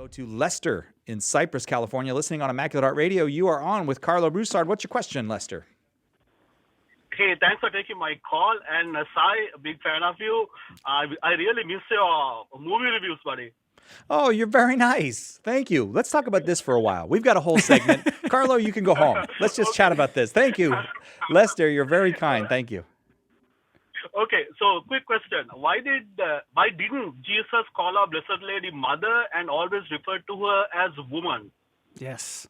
Go to Lester in Cypress, California, listening on Immaculate Heart Radio. You are on with Carlo Broussard. What's your question, Lester? Hey, thanks for taking my call. And Sai, a big fan of you. I really miss your movie reviews, buddy. Oh, you're very nice. Thank you. Let's talk about this for a while. We've got a whole segment. Carlo, you can go home. Let's just chat about this. Thank you. Lester, you're very kind. Thank you. Okay, so quick question. Why didn't Jesus call our Blessed Lady Mother and always refer to her as woman? Yes,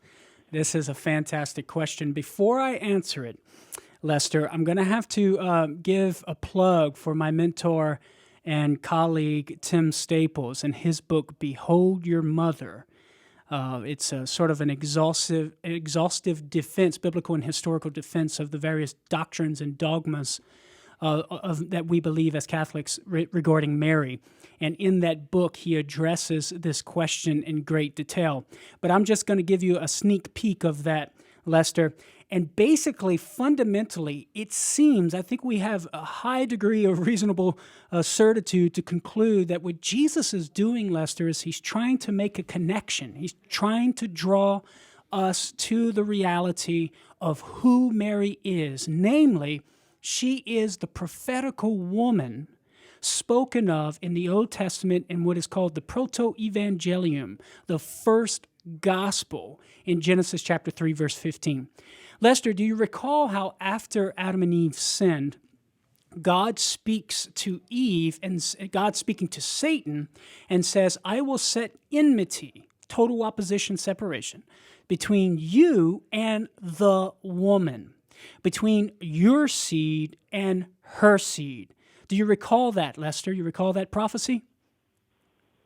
this is a fantastic question. Before I answer it, Lester, I'm going to have to give a plug for my mentor and colleague, Tim Staples, and his book, Behold Your Mother. It's a sort of an exhaustive defense, biblical and historical defense of the various doctrines and dogmas that we believe as Catholics regarding Mary. And in that book, he addresses this question in great detail. But I'm just going to give you a sneak peek of that, Lester. And basically, fundamentally, it seems, I think we have a high degree of reasonable certitude to conclude that what Jesus is doing, Lester, is he's trying to make a connection. He's trying to draw us to the reality of who Mary is. Namely, she is the prophetical woman spoken of in the Old Testament in what is called the Proto-Evangelium, the first gospel in Genesis chapter 3, verse 15. Lester, do you recall how after Adam and Eve sinned, God speaks to Eve and God speaking to Satan and says, I will set enmity, total opposition, separation, between you and the woman, between your seed and her seed. Do you recall that, Lester? You recall that prophecy?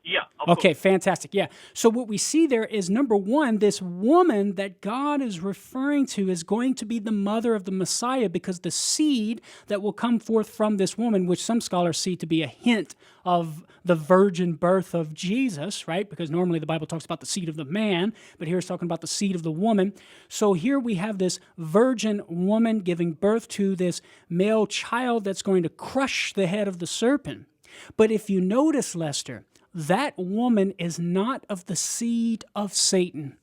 Yeah. Okay, fantastic. Yeah. So what we see there is, number one, this woman that God is referring to is going to be the mother of the Messiah, because the seed that will come forth from this woman, which some scholars see to be a hint of the virgin birth of Jesus, right? Because normally the Bible talks about the seed of the man, but here it's talking about the seed of the woman. So here we have this virgin woman giving birth to this male child that's going to crush the head of the serpent. But if you notice, Lester, that woman is not of the seed of Satan.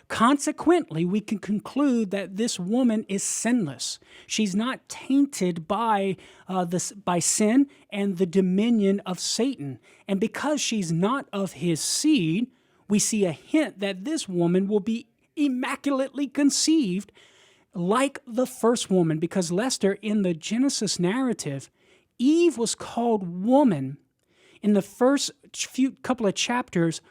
Consequently, we can conclude that this woman is sinless. She's not tainted by sin and the dominion of Satan. And because she's not of his seed, we see a hint that this woman will be immaculately conceived like the first woman. Because, Lester, in the Genesis narrative, Eve was called woman in the first couple of chapters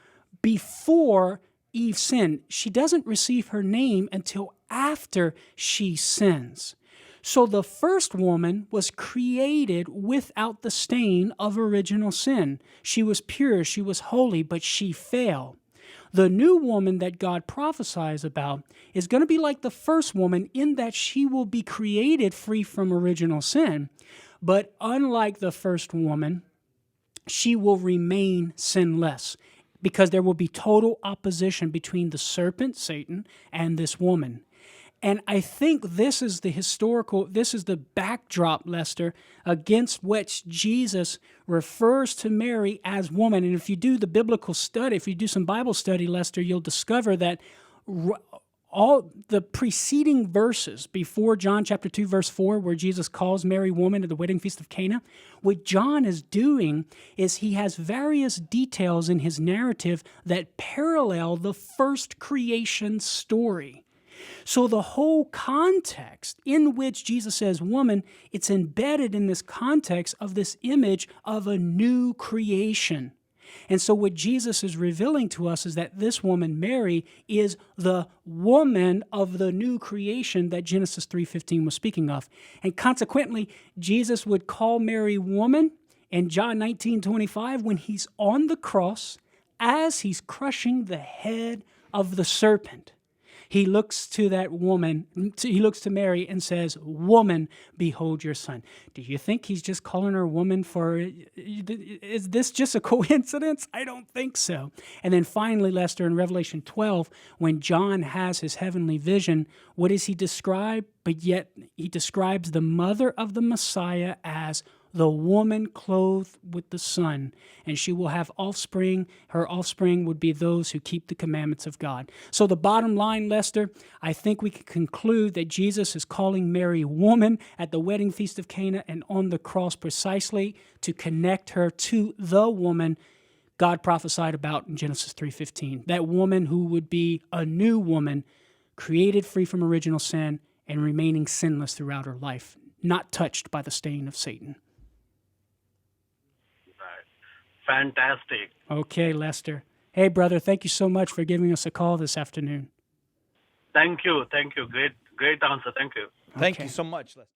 before Eve sinned. She doesn't receive her name until after she sins. So the first woman was created without the stain of original sin. She was pure, she was holy, but she fell. The new woman that God prophesies about is going to be like the first woman in that she will be created free from original sin. But unlike the first woman, she will remain sinless, because there will be total opposition between the serpent, Satan, and this woman. And I think this is the backdrop, Lester, against which Jesus refers to Mary as woman. And if you do the biblical study, if you do some Bible study, Lester, you'll discover that all the preceding verses before John chapter 2, verse 4, where Jesus calls Mary woman at the wedding feast of Cana, what John is doing is he has various details in his narrative that parallel the first creation story. So the whole context in which Jesus says woman, it's embedded in this context of this image of a new creation. And so what Jesus is revealing to us is that this woman, Mary, is the woman of the new creation that Genesis 3:15 was speaking of. And consequently, Jesus would call Mary woman in John 19:25 when he's on the cross as he's crushing the head of the serpent. He looks to that woman, he looks to Mary and says, woman, behold your son. Do you think he's just calling her woman is this just a coincidence? I don't think so. And then finally, Lester, in Revelation 12, when John has his heavenly vision, what does he describe? But yet he describes the mother of the Messiah as the woman clothed with the Son, and she will have offspring. Her offspring would be those who keep the commandments of God. So the bottom line, Lester, I think we can conclude that Jesus is calling Mary woman at the wedding feast of Cana and on the cross precisely to connect her to the woman God prophesied about in Genesis 3:15, that woman who would be a new woman, created free from original sin and remaining sinless throughout her life, not touched by the stain of Satan. Right. Fantastic. Okay, Lester. Hey, brother, thank you so much for giving us a call this afternoon. Thank you. Great answer. Thank you. Thank Okay. you so much, Lester.